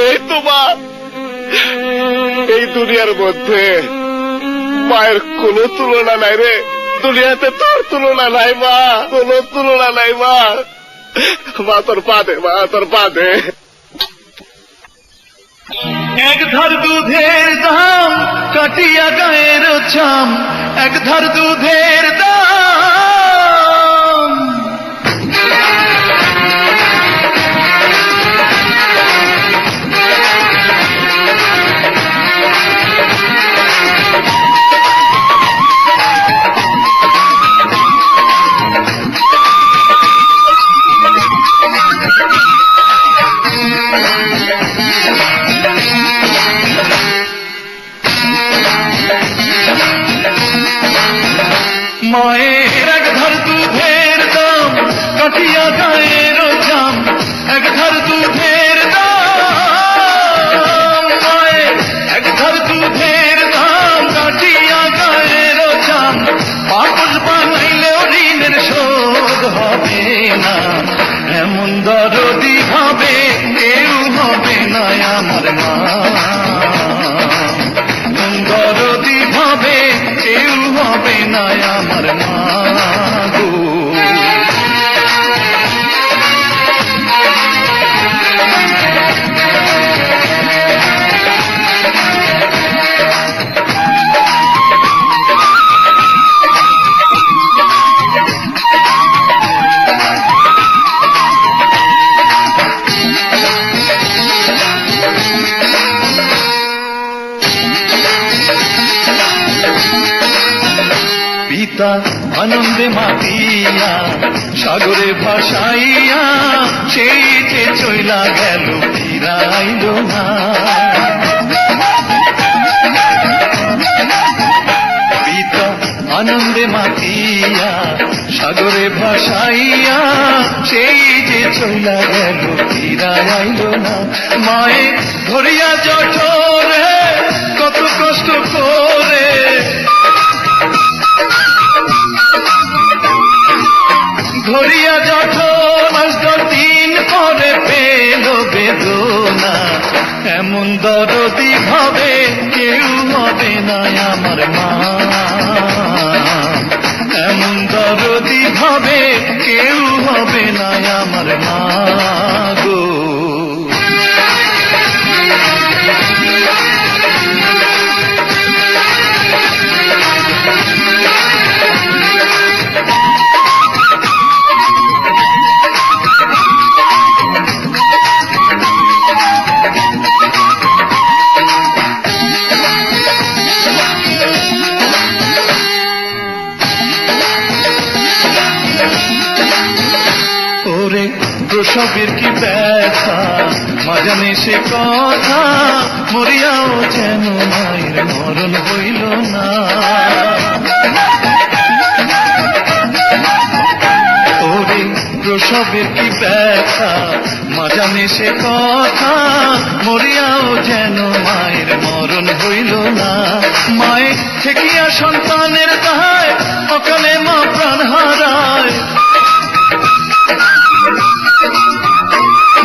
এই তো মা, এই দুনিয়ার মধ্যে মায়ের কোনো তুলনা নাই রে। দুনিয়াতে তোর তুলনা নাই মা, কোনো তুলনা নাই মা। মা তোর পা দে, মা তোর পা দে। এক ধার দুধের দাম কাটিয়া গায়ের চাম, এক ধার দুধের দাম। মায়ের এক ধার দুধের দাম কাটিয়া গায়ের চাম, এক ধার দুধের দাম। মায়ের এক ধার দুধের দাম কাটিয়া গায়ের চাম, পাগল বানাইলেও ঋণের শোধ হবে না। এমন দরদি হবে কেউ হবে না আমার মা, এমন দরদি হবে কেউ হবে না আমার মা গো। পিতা আনন্দে মাতিয়া সাগরে ভাসাইয়া, সেই যে চইলা গেল ফিরাইল না। পিতা আনন্দে মাতিয়া সাগরে ভাসাইয়া, সেই যে চইলা গেল ফিরাইল না। মায়ে ধরিয়া জঠরে কত কষ্ট করে, ধরিয়া যখন আজ 10 দিন পরে পেল বেদনা। এমন দরদি ভাবে কেউ হবে না আমার মা, এমন দরদি ভাবে কেউ হবে না আমার মা গো। ওরে প্রসবের কি ব্যথা মা জানে সে কথা, মরিয়াও যেন মায়ের মরণ হইল না। ওরে প্রসবের কি ব্যথা মা জানে সে কথা, মরিয়াও যেন মায়ের মরণ হইল না। মায়ের ঠেকিয়া সন্তানের দায় অকালে মা প্রাণ হারায়,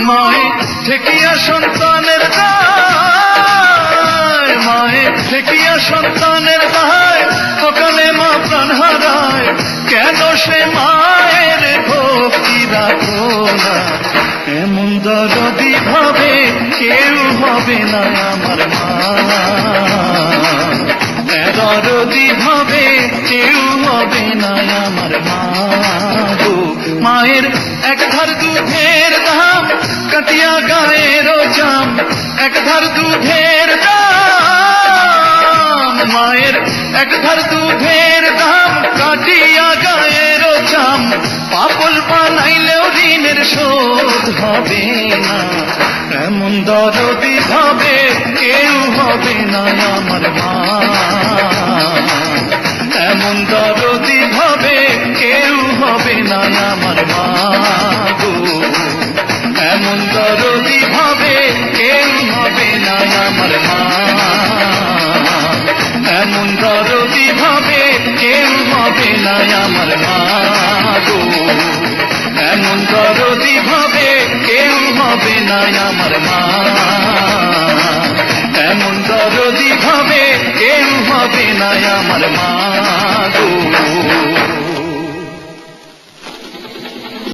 মায়ে ঠেকিয়া সন্তানের দায়, মায়ে ঠেকিয়া সন্তানের দায় সকালে মা প্রাণ হারায়। কেন সে মায়ের ভক্তি রাখো না, এমন দরদি ভাবে কেউ হবে না আমার মা, দরদি ভাবে কেউ হবে না আমার মা গো। মায়ের এক ধার দুধের দাম কাটিয়া গায়ের চাম, এক ধার দুধের দাম। মায়ের এক ধার দুধের দাম কাটিয়া গায়ের চাম, পাগল বানাইলেও ঋণের শোধ হবে না। এমন দরদি ভাবে কেউ হবে না আমার মা, এমন দরদি ভাবে কেউ হবে না আমার মা গো। এমন দরদি ভাবে কেউ হবে না আমার মা, এমন দরদি ভাবে কেউ হবে না আমার মা গো। এমন দরদি ভাবে হবে না আমার মা, এমন দরদি ভাবে কেউ হবে না আমার মা।